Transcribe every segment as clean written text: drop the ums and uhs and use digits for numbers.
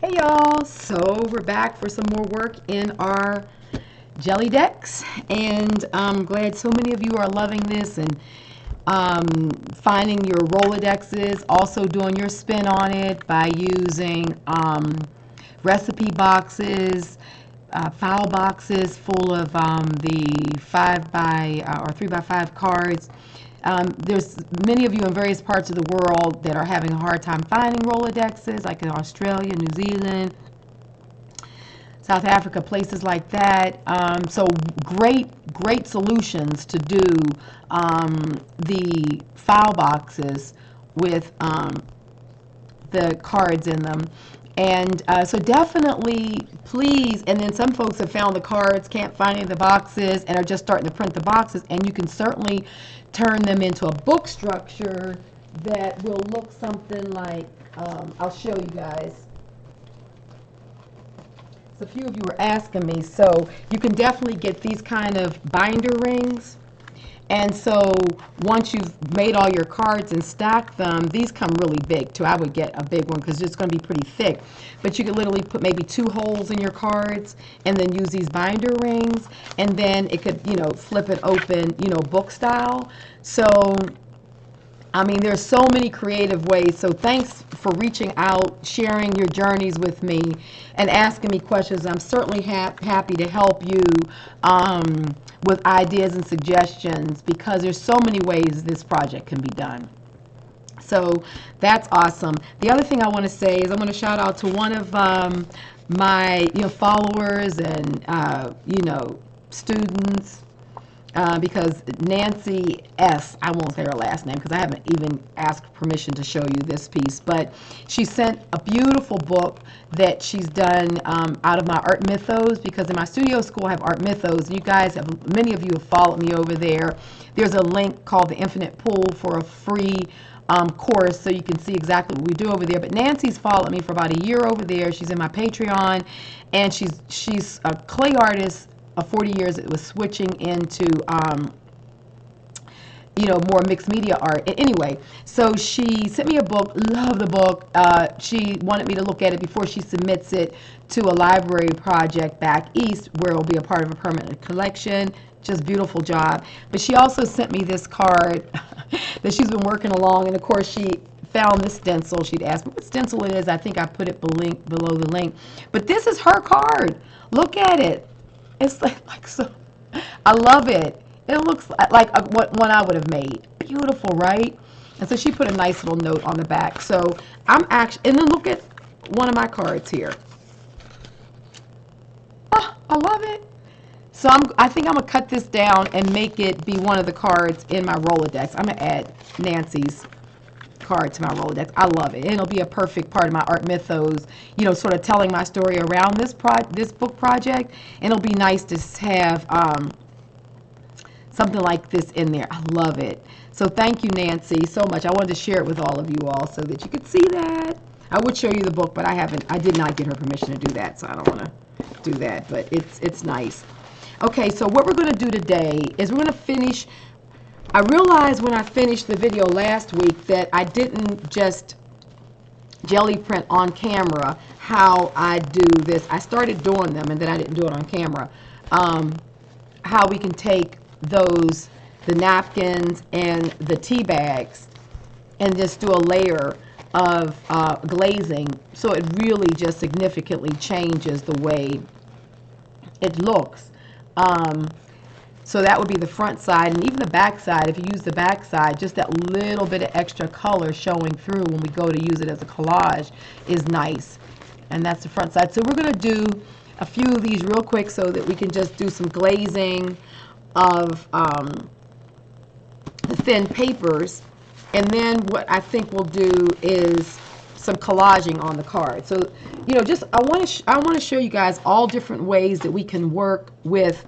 Hey y'all, so we're back for some more work in our Gellidex, and I'm glad so many of you are loving this and finding your Rolodexes, also doing your spin on it by using recipe boxes, file boxes full of the 5 by or 3 by 5 cards. There's many of you in various parts of the world that are having a hard time finding Rolodexes, like in Australia, New Zealand, South Africa, places like that. So great solutions to do the file boxes with the cards in them. And so definitely, please, and then some folks have found the cards, can't find any of the boxes, and are just starting to print the boxes, and you can certainly turn them into a book structure that will look something like, I'll show you guys. So a few of you were asking me, so you can definitely get these kind of binder rings. And so once you've made all your cards and stacked them, these come really big too. I would get a big one because it's going to be pretty thick. But you could literally put maybe 2 holes in your cards and then use these binder rings. And then it could, you know, flip it open, you know, book style. So, I mean, there's so many creative ways. So thanks for reaching out, sharing your journeys with me, and asking me questions. I'm certainly happy to help you with ideas and suggestions, because there's so many ways this project can be done. So that's awesome. The other thing I want to say is I want to shout out to one of my followers and students. Because Nancy S., I won't say her last name because I haven't even asked permission to show you this piece, but she sent a beautiful book that she's done out of my Art Mythos, because in my studio school I have Art Mythos. You guys many of you have followed me over there. There's a link called the Infinite Pool for a free course, so you can see exactly what we do over there. But Nancy's followed me for about a year over there. She's in my Patreon, and she's a clay artist of 40 years. It was switching into more mixed media art. Anyway, so she sent me a book. Love the book. She wanted me to look at it before she submits it to a library project back east, where it will be a part of a permanent collection. Just beautiful job. But she also sent me this card that she's been working along, and of course she found this stencil. She'd asked me what stencil it is. I think I put it below the link. But this is her card. Look at it. It's like so. I love it. It looks like what one I would have made. Beautiful, right? And so she put a nice little note on the back. So I'm actually, and then look at one of my cards here. Oh, I love it. So I think I'm gonna cut this down and make it be one of the cards in my Rolodex. I'm gonna add Nancy's card to my Rolodex. I love it. And it'll be a perfect part of my Art Mythos, sort of telling my story around this book project. And it'll be nice to have something like this in there. I love it. So thank you, Nancy, so much. I wanted to share it with all of you all so that you could see that. I would show you the book, but I did not get her permission to do that, so I don't want to do that, but it's nice. Okay, so what we're going to do today is we're going to finish. I realized when I finished the video last week that I didn't just jelly print on camera how I do this. I started doing them and then I didn't do it on camera. How we can take the napkins and the tea bags and just do a layer of glazing, so it really just significantly changes the way it looks. So that would be the front side, and even the back side. If you use the back side, just that little bit of extra color showing through when we go to use it as a collage is nice. And that's the front side. So we're going to do a few of these real quick so that we can just do some glazing of the thin papers. And then what I think we'll do is some collaging on the card. So, I want to show you guys all different ways that we can work with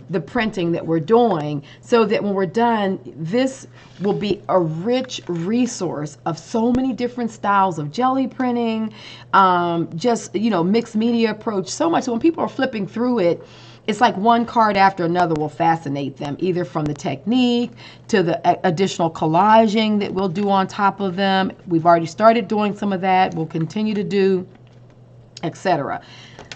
the printing that we're doing, so that when we're done, this will be a rich resource of so many different styles of jelly printing, mixed media approach, so much. So when people are flipping through it, it's like one card after another will fascinate them, either from the technique to the additional collaging that we'll do on top of them. We've already started doing some of that. We'll continue to do. etc.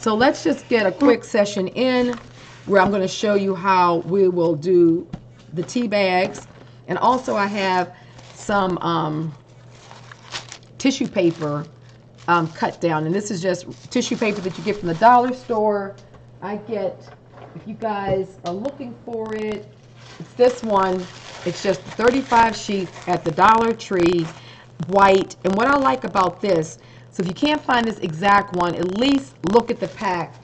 So let's just get a quick session in where I'm going to show you how we will do the tea bags. And also I have some tissue paper cut down. And this is just tissue paper that you get from the dollar store. I get, if you guys are looking for it, it's this one. It's just 35 sheets at the Dollar Tree, white. And what I like about this, so if you can't find this exact one, at least look at the pack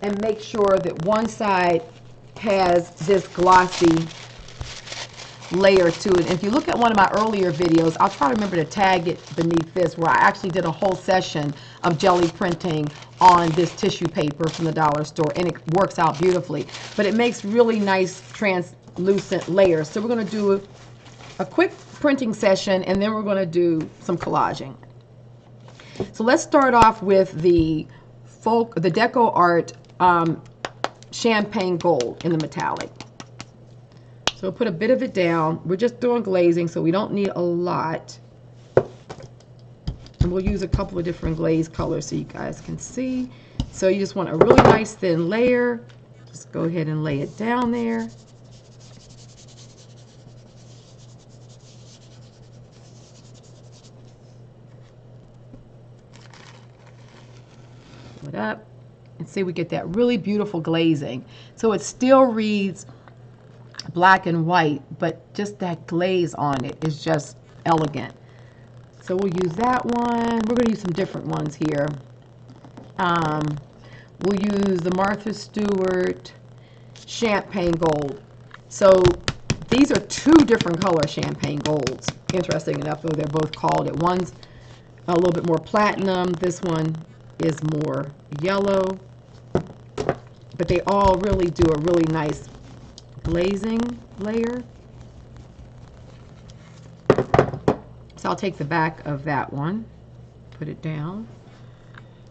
and make sure that one side has this glossy layer to it. And if you look at one of my earlier videos, I'll try to remember to tag it beneath this, where I actually did a whole session of Gelli Printing on this tissue paper from the dollar store, and it works out beautifully. But it makes really nice translucent layers. So we're going to do a quick printing session, and then we're going to do some collaging. So let's start off with the Deco Art Champagne Gold in the metallic. So we'll put a bit of it down. We're just doing glazing, so we don't need a lot. And we'll use a couple of different glaze colors so you guys can see. So you just want a really nice thin layer. Just go ahead and lay it down there. It up and see, we get that really beautiful glazing. So it still reads black and white, but just that glaze on it is just elegant. So we'll use that one. We're going to use some different ones here. We'll use the Martha Stewart Champagne Gold. So these are two different color champagne golds. Interesting enough, though, they're both called it. One's a little bit more platinum. This one is more yellow. But they all really do a really nice glazing layer. So I'll take the back of that one, put it down.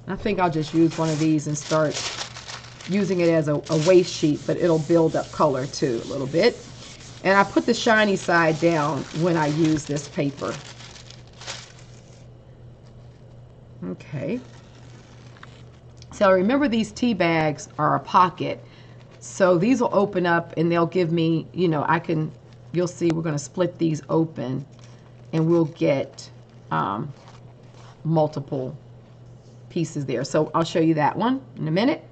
I think I'll just use one of these and start using it as a waste sheet, but it'll build up color too a little bit. And I put the shiny side down when I use this paper. Okay. So remember, these tea bags are a pocket. So these will open up and they'll give me, you know, you'll see we're going to split these open and we'll get multiple pieces there. So I'll show you that one in a minute.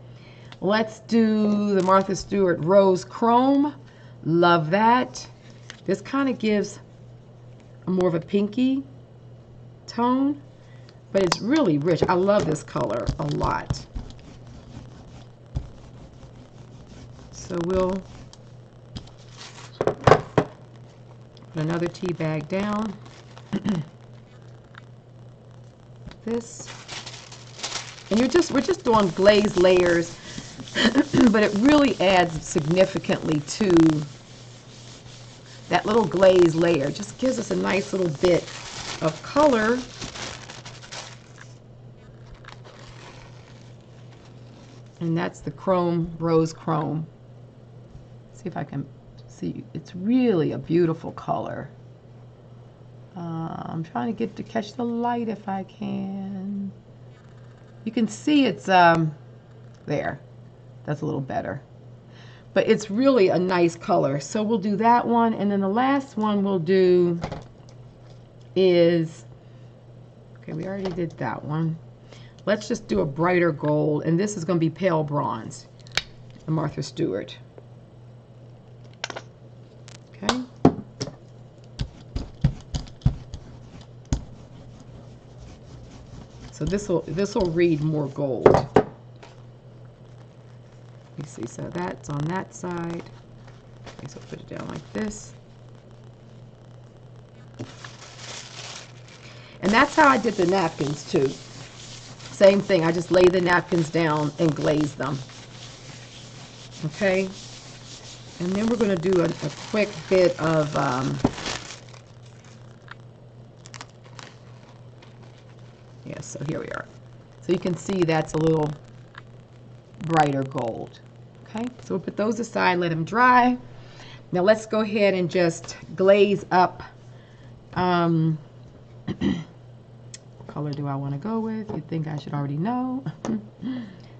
Let's do the Martha Stewart Rose Chrome. Love that. This kind of gives more of a pinky tone, but it's really rich. I love this color a lot. So we'll put another tea bag down. This, and we're just doing glazed layers, but it really adds significantly to that little glaze layer. Just gives us a nice little bit of color. And that's the chrome, rose chrome. See if I can see. It's really a beautiful color. I'm trying to catch the light if I can. You can see it's there. That's a little better. But it's really a nice color. So we'll do that one, and then the last one we'll do is, okay, we already did that one. Let's just do a brighter gold, and this is going to be pale bronze, the Martha Stewart. Okay. So this will read more gold. Let me see. So that's on that side. Okay, so put it down like this. And that's how I did the napkins too. Same thing. I just lay the napkins down and glaze them. Okay. And then we're going to do a quick bit of yes, so here we are. So you can see that's a little brighter gold. Okay, so we'll put those aside, let them dry. Now let's go ahead and just glaze up color do I want to go with? You think I should already know? I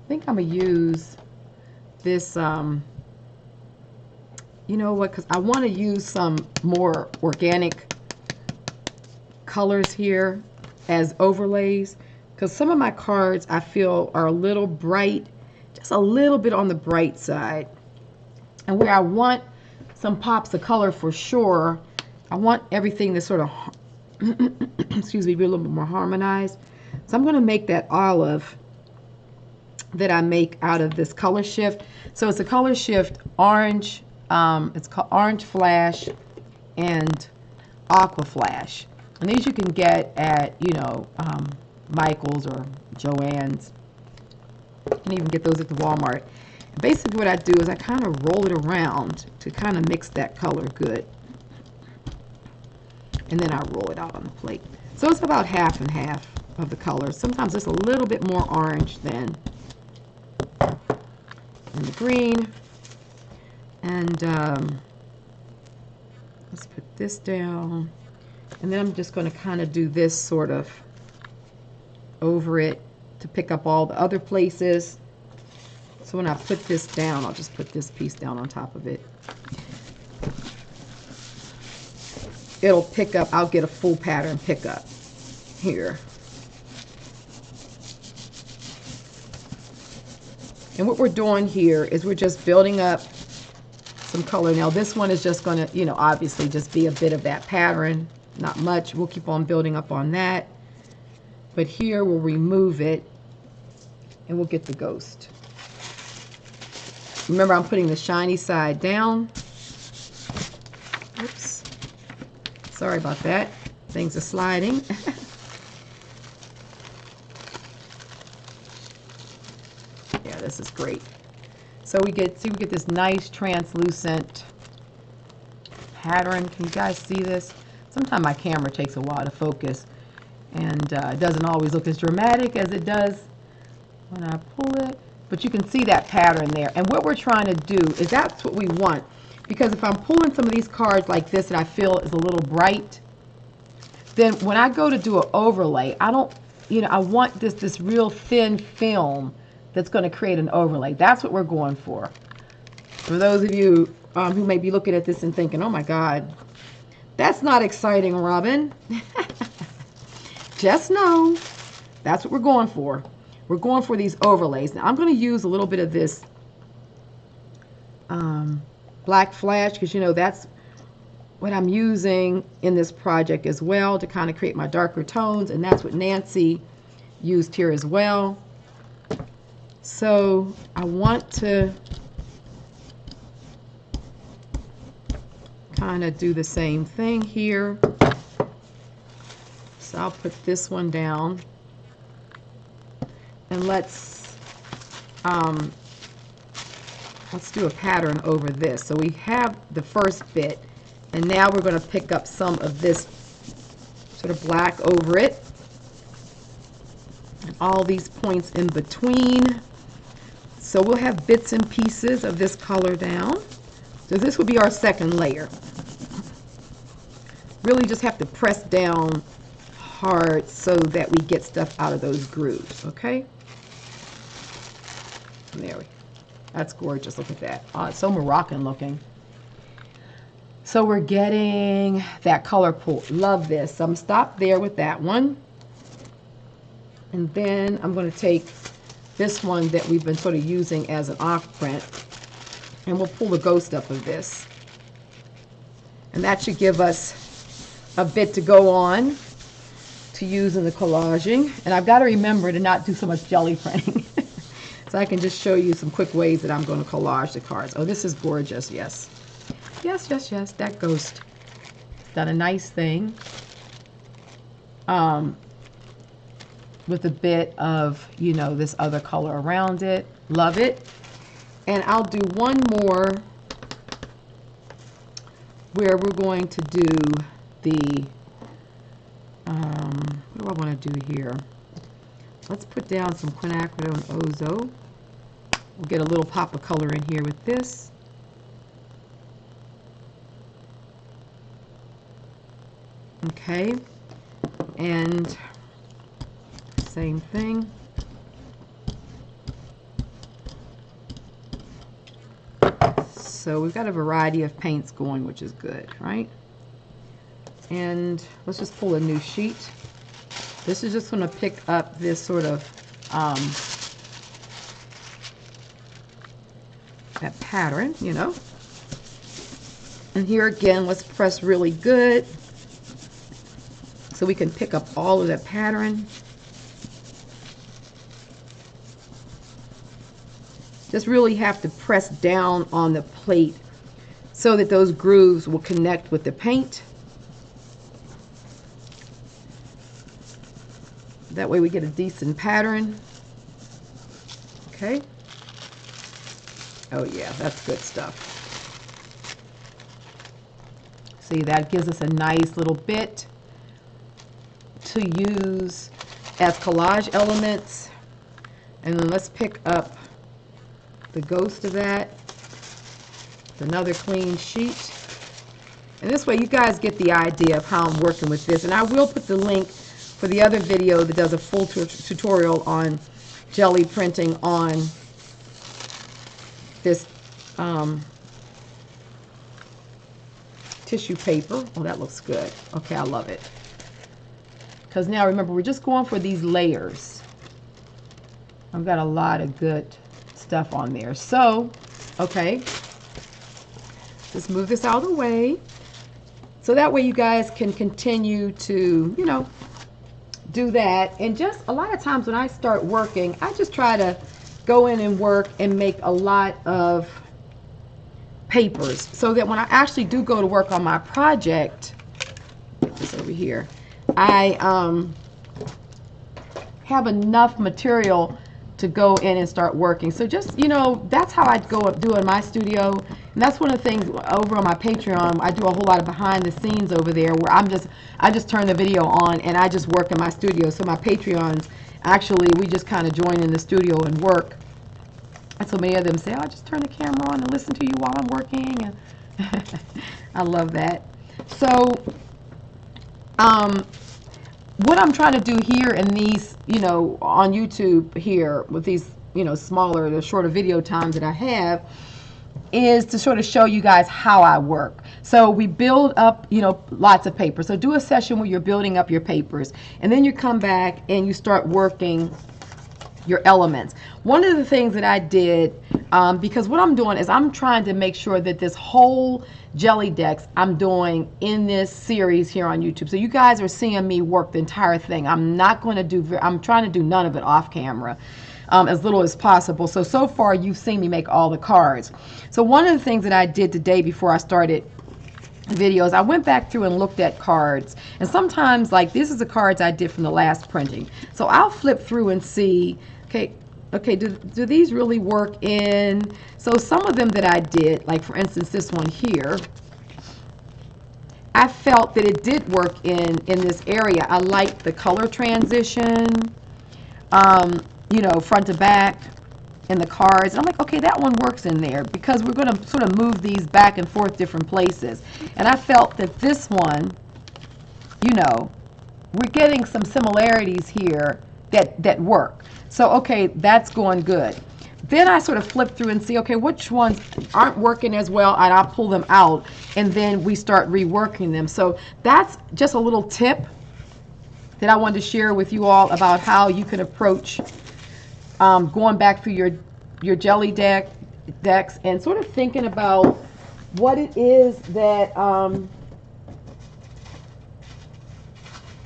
think I'm going to use this, you know what, because I want to use some more organic colors here as overlays, because some of my cards I feel are a little bright, just a little bit on the bright side. And where I want some pops of color for sure, I want everything to sort of, excuse me, be a little bit more harmonized. So I'm going to make that olive that I make out of this color shift. So it's a color shift orange, it's called Orange Flash and Aqua Flash. And these you can get at, you know, Michael's or Joann's. You can even get those at the Walmart. And basically what I do is I kind of roll it around to kind of mix that color good. And then I roll it out on the plate. So it's about half and half of the colors. Sometimes it's a little bit more orange than the green. And let's put this down. And then I'm just going to kind of do this sort of over it to pick up all the other places. So when I put this down, I'll just put this piece down on top of it. It'll pick up, I'll get a full pattern pickup here. And what we're doing here is we're just building up some color. Now this one is just going to, you know, obviously just be a bit of that pattern, not much. We'll keep on building up on that. But here we'll remove it and we'll get the ghost. Remember, I'm putting the shiny side down. Oops. Sorry about that. Things are sliding. Yeah, this is great. So we get this nice translucent pattern. Can you guys see this? Sometimes my camera takes a while to focus, and it doesn't always look as dramatic as it does when I pull it. But you can see that pattern there. And what we're trying to do is that's what we want. Because if I'm pulling some of these cards like this that I feel is a little bright, then when I go to do an overlay, I don't, you know, I want this real thin film that's going to create an overlay. That's what we're going for. For those of you who may be looking at this and thinking, oh my God, that's not exciting, Robyn. Just know that's what we're going for. We're going for these overlays. Now I'm going to use a little bit of this black flash, because you know that's what I'm using in this project as well to kind of create my darker tones, and that's what Nancy used here as well. So I want to kind of do the same thing here. So I'll put this one down, and let's do a pattern over this. So we have the first bit, and now we're going to pick up some of this sort of black over it, and all these points in between. So we'll have bits and pieces of this color down. So this will be our second layer. Really just have to press down hard so that we get stuff out of those grooves, okay? And there we go. That's gorgeous. Look at that. Oh, it's so Moroccan looking. So we're getting that color pool. Love this. So I'm stop there with that one. And then I'm going to take this one that we've been sort of using as an off print, and we'll pull the ghost up of this. And that should give us a bit to go on to use in the collaging. And I've got to remember to not do so much jelly printing. So I can just show you some quick ways that I'm going to collage the cards. Oh, this is gorgeous. Yes. Yes, yes, yes. That ghost done a nice thing. With a bit of, you know, this other color around it. Love it. And I'll do one more where we're going to do the, what do I want to do here? Let's put down some quinacridone ozo. We'll get a little pop of color in here with this. Okay. And same thing. So we've got a variety of paints going, which is good, right? And let's just pull a new sheet. This is just going to pick up this sort of that pattern, you know. And here again, let's press really good so we can pick up all of that pattern. Just really have to press down on the plate so that those grooves will connect with the paint. That way we get a decent pattern. Okay. Oh yeah, that's good stuff. See, that gives us a nice little bit to use as collage elements. And then let's pick up the ghost of that. Another clean sheet. And this way you guys get the idea of how I'm working with this. And I will put the link for the other video that does a full tutorial on Gelli printing on this tissue paper. Oh, that looks good. Okay, I love it. Because now remember, we're just going for these layers. I've got a lot of good stuff on there. So, okay, just move this out of the way. So that way you guys can continue to, you know, do that. And just a lot of times when I start working, I just try to go in and work and make a lot of papers so that when I actually do go to work on my project, get this over here, I have enough material to go in and start working. So just, you know, that's how I go do in my studio. And that's one of the things over on my Patreon. I do a whole lot of behind the scenes over there where I just turn the video on and I just work in my studio. So my Patreons, actually, we just kind of join in the studio and work. And so many of them say, oh, I just turn the camera on and listen to you while I'm working. And I love that. So what I'm trying to do here in these, you know, on YouTube here with these, you know, smaller, the shorter video times that I have, is to sort of show you guys how I work. So we build up, you know, lots of paper. So do a session where you're building up your papers, and then you come back and you start working your elements. One of the things that I did, because what I'm doing is I'm trying to make sure that this whole Gellidex I'm doing in this series here on YouTube. So you guys are seeing me work the entire thing. I'm trying to do none of it off camera, as little as possible. So far you've seen me make all the cards. So one of the things that I did today before I started videos, I went back through and looked at cards, and sometimes, like, this is the cards I did from the last printing. So I'll flip through and see, okay, do these really work in? So some of them that I did, like for instance this one here, I felt that it did work in this area. I liked the color transition, you know, front to back in the cards. And I'm like, okay, that one works in there because we're going to sort of move these back and forth different places. And I felt that this one, you know, we're getting some similarities here that work. So, okay, that's going good. Then I sort of flip through and see, okay, which ones aren't working as well, and I'll pull them out, and then we start reworking them. So that's just a little tip that I wanted to share with you all about how you can approach going back through your Gellidex and sort of thinking about what it is that,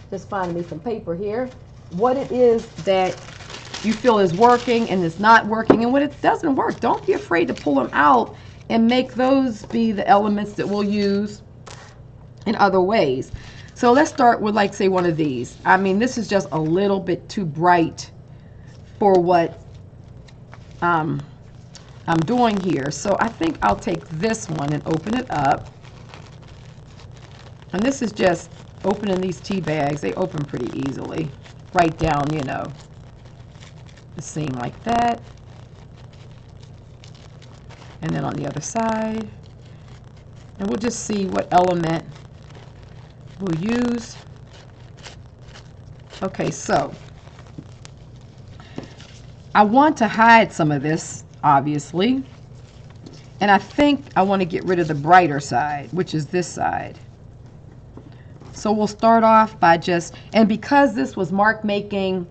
just finding me some paper here, what it is that you feel is working and is not working, and when it doesn't work, don't be afraid to pull them out and make those be the elements that we'll use in other ways. So let's start with, like, say, one of these. I mean, this is just a little bit too bright for what I'm doing here. So I think I'll take this one and open it up. And this is just opening these tea bags. They open pretty easily. Right down, you know, the seam like that. And then on the other side. And we'll just see what element we'll use. Okay, so I want to hide some of this, obviously. And I think I want to get rid of the brighter side, which is this side. So we'll start off by just, and because this was mark making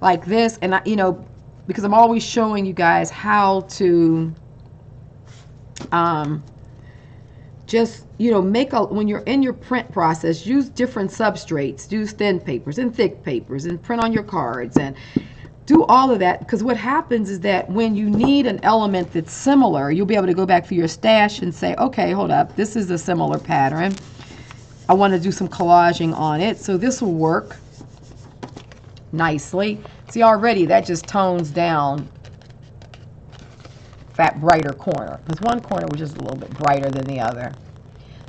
like this, and you know, because I'm always showing you guys how to just, you know, make a, when you're in your print process, use different substrates, use thin papers and thick papers, and print on your cards, and do all of that, because what happens is that when you need an element that's similar, you'll be able to go back through your stash and say, okay, hold up, this is a similar pattern. I want to do some collaging on it, so this will work nicely. See, already that just tones down that brighter corner, because one corner was just a little bit brighter than the other.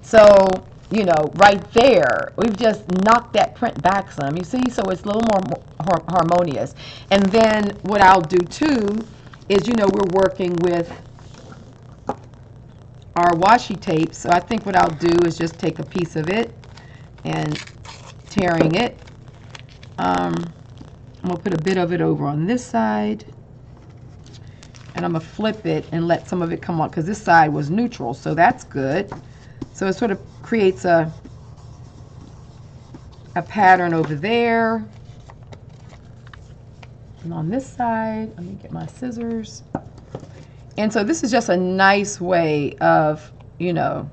So, you know, right there, we've just knocked that print back some, you see, so it's a little more harmonious. And then what I'll do too is, you know, we're working with our washi tape, so I think what I'll do is just take a piece of it and tearing it. I'm going to put a bit of it over on this side, and I'm going to flip it and let some of it come on, because this side was neutral, so that's good. So it sort of creates a pattern over there. And on this side, let me get my scissors. And so this is just a nice way of, you know,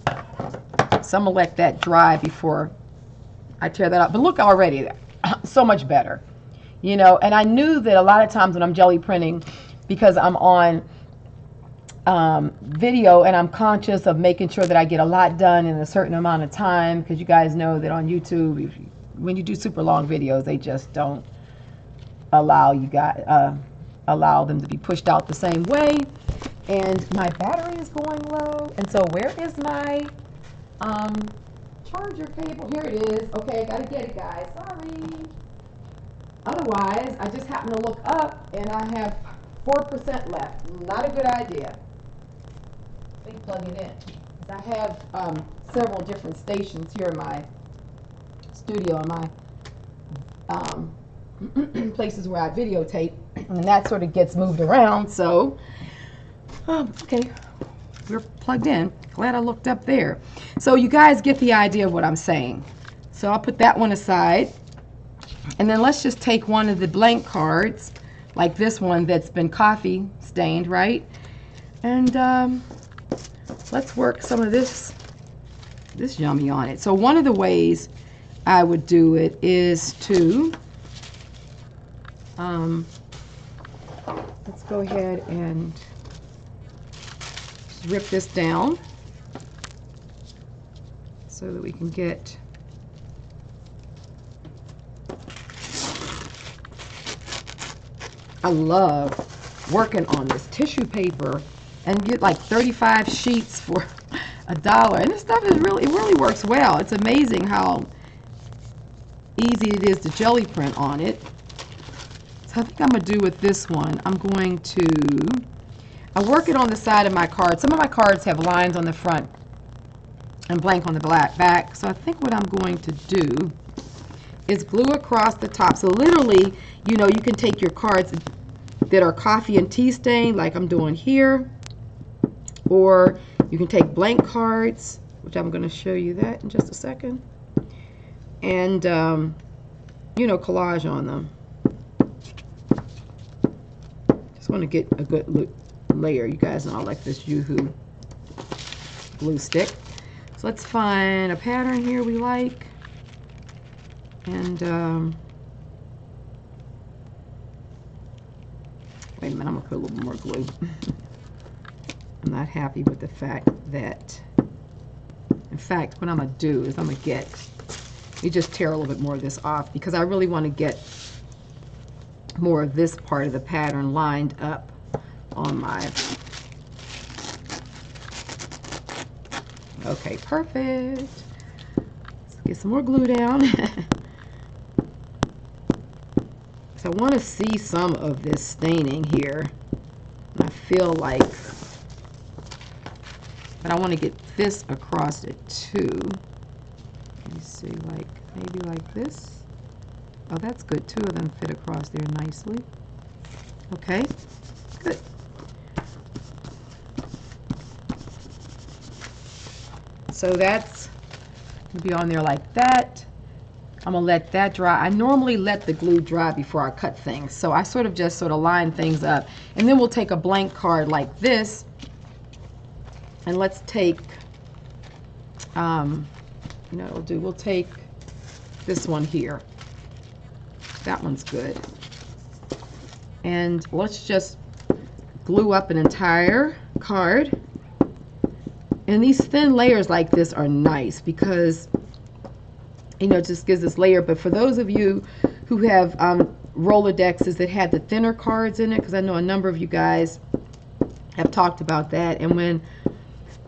so I'm going to let that dry before I tear that up. But look already, so much better. You know, and I knew that a lot of times when I'm jelly printing, because I'm on video and I'm conscious of making sure that I get a lot done in a certain amount of time, because you guys know that on YouTube, when you do super long videos, they just don't allow you guys, allow them to be pushed out the same way. And my battery is going low, and so where is my charger cable? Here it is. Okay, gotta get it, guys. Sorry. Otherwise, I just happen to look up and I have 4% left. Not a good idea. Let me plug it in. I have several different stations here in my studio, in my places where I videotape, and that sort of gets moved around. So, okay, we're plugged in. Glad I looked up there. So you guys get the idea of what I'm saying. So I'll put that one aside. And then let's just take one of the blank cards, like this one that's been coffee stained, right? And let's work some of this yummy on it. So one of the ways I would do it is to, let's go ahead and just rip this down so that we can get I love working on this tissue paper and get like 35 sheets for $1. And this stuff is really, it really works well. It's amazing how easy it is to jelly print on it. So I think I'm going to do with this one, I'm going to, I work it on the side of my card. Some of my cards have lines on the front and blank on the back. So I think what I'm going to do is glue across the top. So literally, you know, you can take your cards that are coffee and tea stained, like I'm doing here, or you can take blank cards, which I'm going to show you that in just a second, and you know, collage on them. Just want to get a good layer. You guys know I like this Yoo-hoo glue stick. So let's find a pattern here we like. And wait a minute, I'm going to put a little more glue. I'm not happy with the fact that, in fact, what I'm going to do is I'm going to get, you just tear a little bit more of this off, because I really want to get more of this part of the pattern lined up on my, okay, perfect. Let's get some more glue down. I want to see some of this staining here. I feel like, but I want to get this across it too. Let me see, like maybe like this. Oh, that's good. Two of them fit across there nicely. Okay, good. So that's going to be on there like that. I'm going to let that dry. I normally let the glue dry before I cut things. So I sort of line things up. And then we'll take a blank card like this. And let's take, you know what we'll do? We'll take this one here. That one's good. And let's just glue up an entire card. And these thin layers like this are nice because, you know, it just gives this layer. But for those of you who have Rolodexes that had the thinner cards in it, because I know a number of you guys have talked about that. And when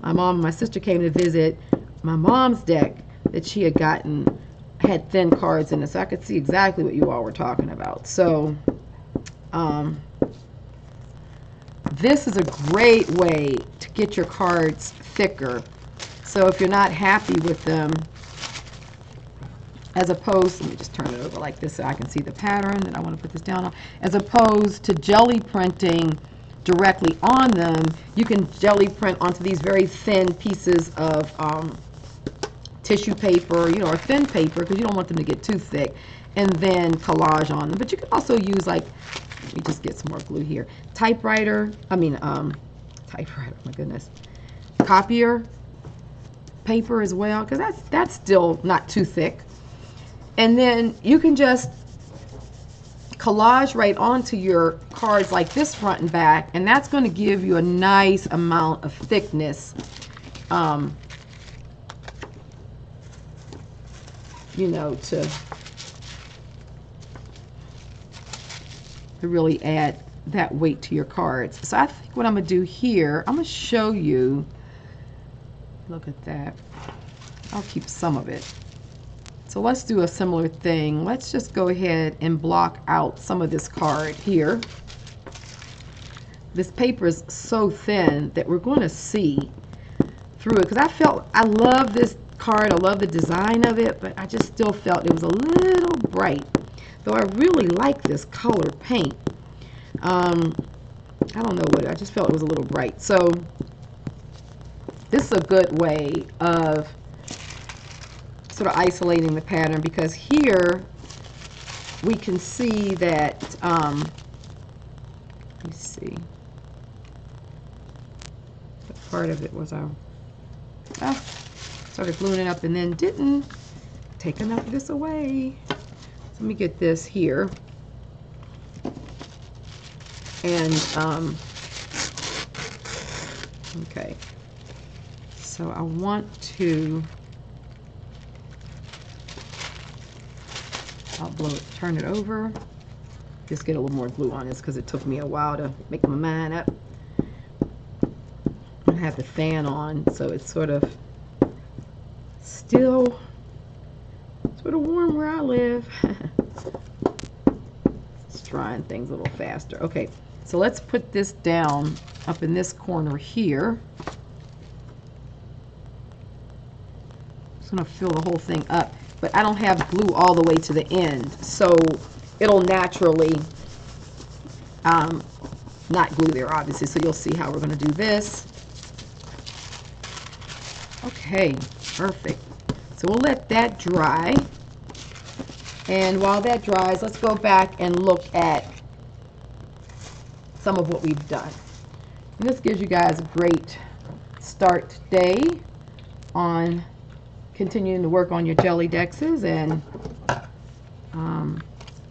my mom and my sister came to visit, my mom's deck that she had gotten had thin cards in it. So I could see exactly what you all were talking about. So this is a great way to get your cards thicker. So if you're not happy with them, as opposed, let me just turn it over like this so I can see the pattern that I want to put this down on. As opposed to gelli printing directly on them, you can gelli print onto these very thin pieces of tissue paper, you know, or thin paper, because you don't want them to get too thick, and then collage on them. But you can also use, like, let me just get some more glue here. Typewriter, my goodness. Copier paper as well, because that's still not too thick. And then you can just collage right onto your cards like this front and back, and that's going to give you a nice amount of thickness. You know, to really add that weight to your cards. So I think what I'm going to do here, I'm going to show you, look at that. I'll keep some of it. So let's do a similar thing. Let's just go ahead and block out some of this card here. This paper is so thin that we're going to see through it, because I love this card. I love the design of it, but I just still felt it was a little bright, though I really like this color paint. I don't know what, I just felt it was a little bright. So this is a good way of sort of isolating the pattern, because here we can see that, let me see, what part of it was our, started gluing it up and then didn't take enough of this away. So let me get this here. And, okay. So I want to, I'll blow it, turn it over. Just get a little more glue on this because it took me a while to make my mind up. I have the fan on, so it's sort of still sort of warm where I live. It's drying things a little faster. Okay, so let's put this down up in this corner here. Just gonna fill the whole thing up, but I don't have glue all the way to the end, so it'll naturally not glue there, obviously. So you'll see how we're gonna do this. Okay, perfect. So we'll let that dry. And while that dries, let's go back and look at some of what we've done. And this gives you guys a great start today on continuing to work on your Gellidexes, and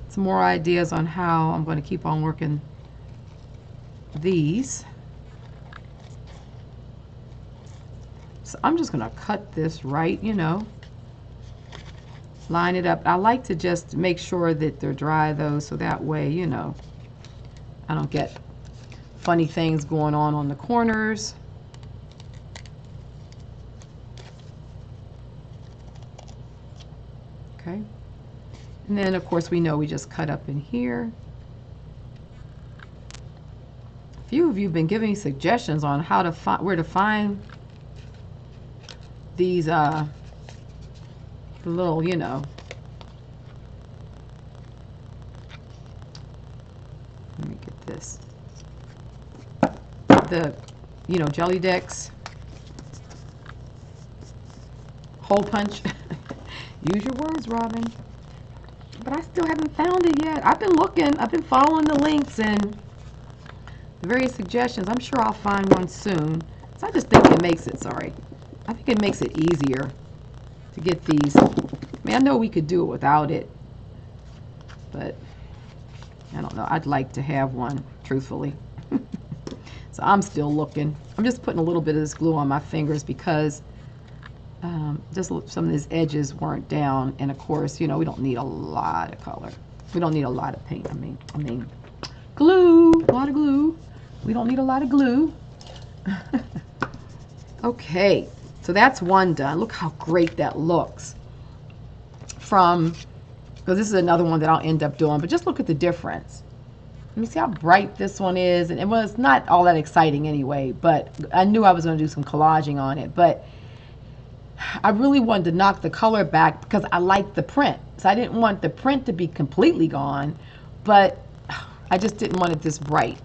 some more ideas on how I'm going to keep on working these. So I'm just going to cut this right, you know, line it up. I like to just make sure that they're dry though, so that way, you know, I don't get funny things going on the corners. Okay. And then of course we know we just cut up in here. A few of you have been giving me suggestions on how to find, where to find these the little, you know, this? The, you know, Gellidex hole punch. Use your words, Robyn. But I still haven't found it yet. I've been looking. I've been following the links and the various suggestions. I'm sure I'll find one soon. So I just think it makes it, I think it makes it easier to get these. I mean, I know we could do it without it, but I don't know. I'd like to have one, truthfully. So I'm still looking. I'm just putting a little bit of this glue on my fingers because just some of these edges weren't down. And of course, you know, we don't need a lot of color. We don't need a lot of paint. I mean, glue, a lot of glue. We don't need a lot of glue. Okay, so that's one done. Look how great that looks. Because this is another one that I'll end up doing, but just look at the difference. Let me see how bright this one is. And well, it's not all that exciting anyway, but I knew I was going to do some collaging on it. But I really wanted to knock the color back because I like the print. So I didn't want the print to be completely gone, but I just didn't want it this bright.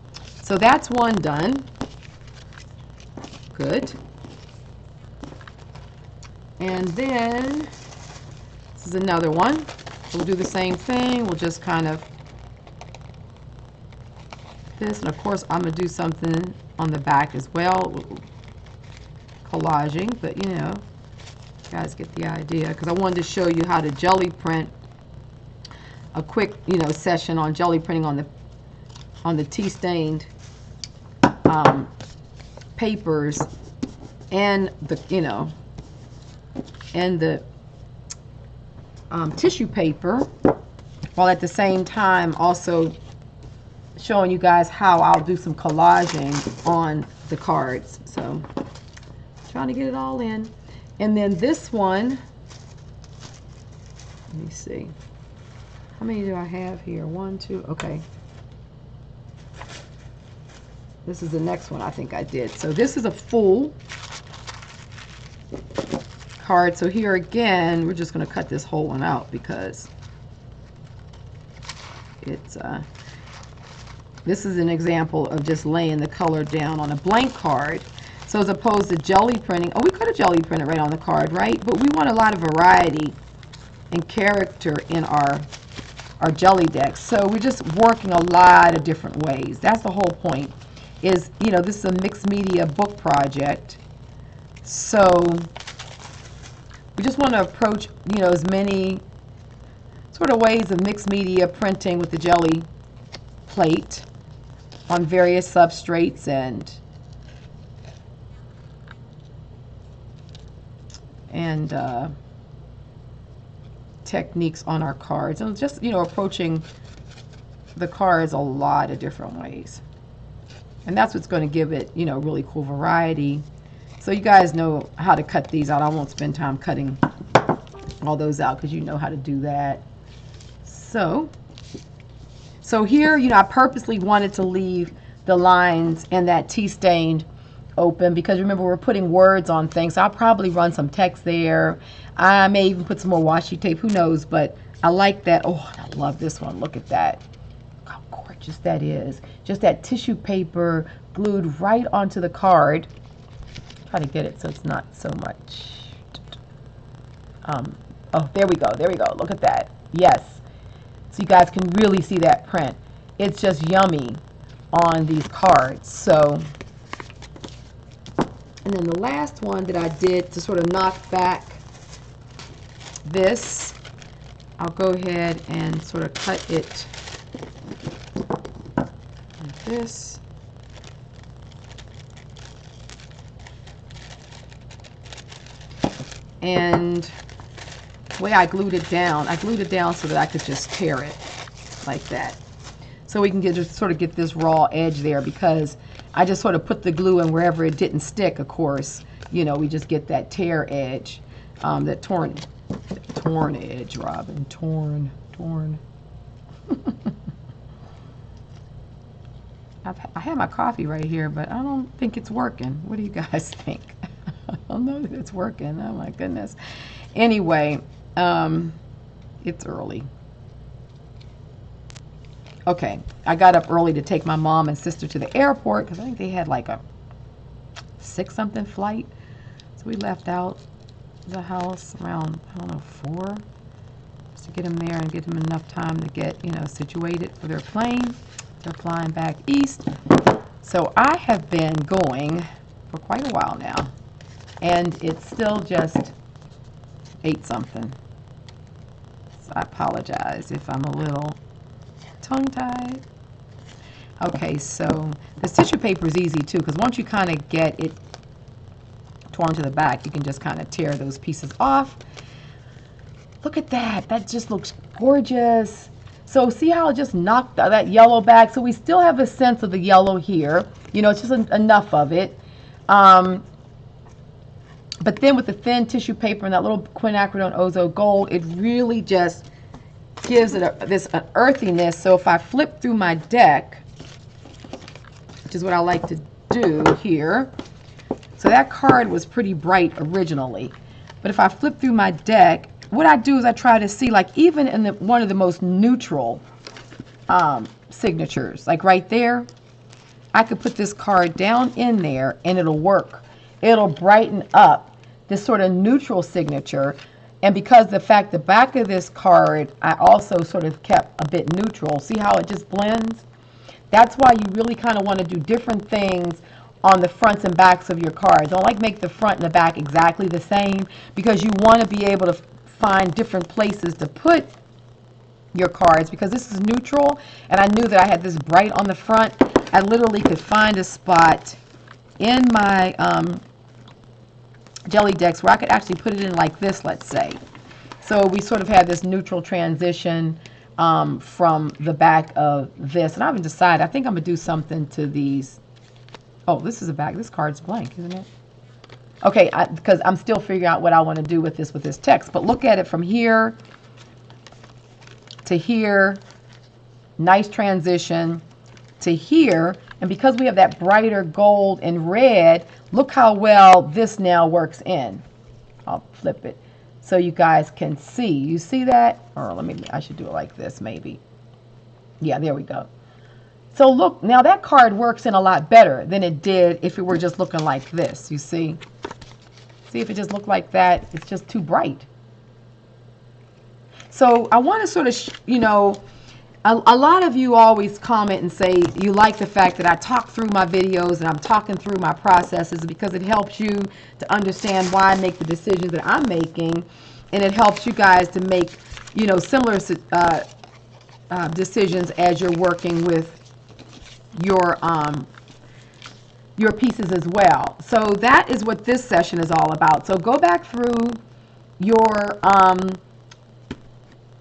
So that's one done. Good. And then this is another one. We'll do the same thing. We'll just kind of this, and of course I'm going to do something on the back as well, collaging, but you know, you guys get the idea, because I wanted to show you how to jelly print, a quick, you know, session on jelly printing on the tea stained papers and the, you know, and the tissue paper, while at the same time also showing you guys how I'll do some collaging on the cards. So trying to get it all in. And then this one, let me see, how many do I have here? 1, 2, okay. This is the next one I think I did. So this is a full card. So here again, we're just going to cut this whole one out because it's this is an example of just laying the color down on a blank card. So as opposed to jelly printing, oh, we could have jelly printed right on the card, right? But we want a lot of variety and character in our Gellidex. So we're just working a lot of different ways. That's the whole point. Is, you know, this is a mixed media book project. So we just want to approach, you know, as many sort of ways of mixed media printing with the jelly plate on various substrates and techniques on our cards, and just, you know, approaching the cards a lot of different ways. And that's what's going to give it, you know, really cool variety. So you guys know how to cut these out. I won't spend time cutting all those out because you know how to do that. So here, you know, I purposely wanted to leave the lines and that tea stained open because remember we're putting words on things. So I'll probably run some text there. I may even put some more washi tape. Who knows? But I like that. Oh, I love this one. Look at that. How gorgeous that is. Just that tissue paper glued right onto the card. Try to get it so it's not so much. Oh, there we go. There we go. Look at that. Yes. So you guys can really see that print. It's just yummy on these cards. So, and then the last one that I did to sort of knock back this, I'll go ahead and sort of cut it like this. And the way I glued it down so that I could just tear it like that. So we can just sort of get this raw edge there because I just sort of put the glue in wherever it didn't stick, of course. You know, we just get that tear edge, that torn edge, Robyn, torn. I have my coffee right here, but I don't think it's working. What do you guys think? I don't know that it's working. Oh my goodness. Anyway, it's early. Okay, I got up early to take my mom and sister to the airport because I think they had like a 6-something flight. So we left out the house around, I don't know, 4, just to get them there and give them enough time to get, you know, situated for their plane. They're flying back east. So I have been going for quite a while now, and it's still just 8-something. So I apologize if I'm a little tongue-tied. Okay, so this tissue paper is easy too, because once you kind of get it torn to the back, you can just kind of tear those pieces off. Look at that. That just looks gorgeous. So see how it just knocked that yellow back? So we still have a sense of the yellow here. You know, it's just enough of it. But then with the thin tissue paper and that little quinacridone ozo gold, it really just gives it an earthiness. So if I flip through my deck, which is what I like to do here. So that card was pretty bright originally. But if I flip through my deck, what I do is I try to see, like, even in one of the most neutral signatures, like right there, I could put this card down in there and it'll work. It'll brighten up this sort of neutral signature. And because the back of this card, I also sort of kept a bit neutral. See how it just blends? That's why you really kind of want to do different things on the fronts and backs of your cards. Don't like make the front and the back exactly the same, because you want to be able to find different places to put your cards, because this is neutral and I knew that I had this bright on the front. I literally could find a spot in my Gellidex where I could actually put it in like this, let's say. So we sort of had this neutral transition from the back of this, and I haven't decided. I think I'm gonna do something to these. Oh, this is a back. This card's blank, isn't it? Okay, because I'm still figuring out what I want to do with this text. But look at it from here to here. Nice transition to here. And because we have that brighter gold and red, look how well this now works in. I'll flip it so you guys can see. You see that? Or I should do it like this maybe. Yeah, there we go. So look, now that card works in a lot better than it did if it were just looking like this, you see? See, if it just looked like that, it's just too bright. So I want to sort of, you know, a lot of you always comment and say you like the fact that I talk through my videos and I'm talking through my processes, because it helps you to understand why I make the decisions that I'm making, and it helps you guys to make, you know, similar decisions as you're working with your pieces as well. So that is what this session is all about. So go back through your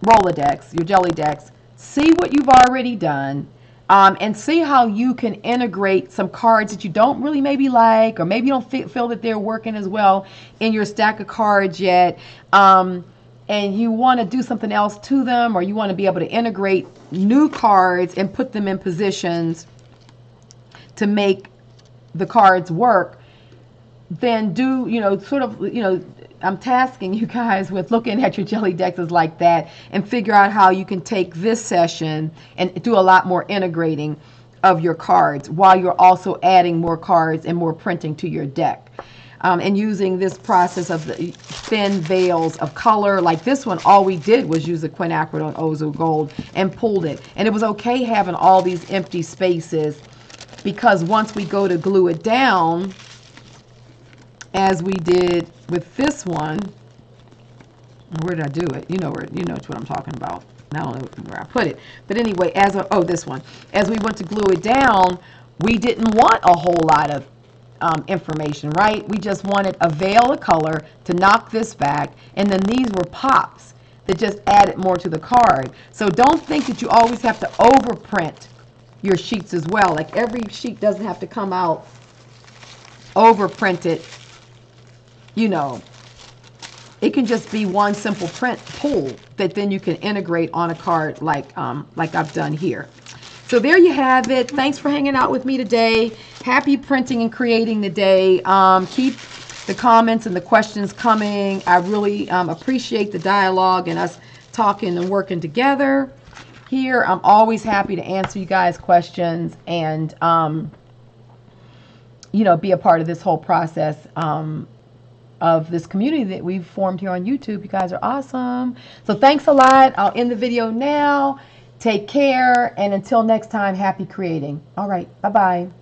Rolodex, your Gellidex, see what you've already done, and see how you can integrate some cards that you don't really maybe like, or maybe you don't feel that they're working as well in your stack of cards yet, and you want to do something else to them, or you want to be able to integrate new cards and put them in positions to make the cards work. Then do, you know, sort of, you know, I'm tasking you guys with looking at your Gellidexes like that and figure out how you can take this session and do a lot more integrating of your cards while you're also adding more cards and more printing to your deck. And using this process of the thin veils of color, like this one, all we did was use the quinacridone ozo gold and pulled it. And it was okay having all these empty spaces, because once we go to glue it down, as we did with this one, where did I do it? You know what I'm talking about. I don't know where I put it, but anyway, this one. As we went to glue it down, we didn't want a whole lot of information, right? We just wanted a veil of color to knock this back, and then these were pops that just added more to the card. So don't think that you always have to overprint your sheets as well. Like, every sheet doesn't have to come out overprinted. You know, it can just be one simple print pull that then you can integrate on a card like I've done here. So there you have it. Thanks for hanging out with me today. Happy printing and creating today. Keep the comments and the questions coming. I really appreciate the dialogue and us talking and working together. here. I'm always happy to answer you guys' questions and, you know, be a part of this whole process of this community that we've formed here on YouTube. You guys are awesome. So thanks a lot. I'll end the video now. Take care. And until next time, happy creating. All right. Bye-bye.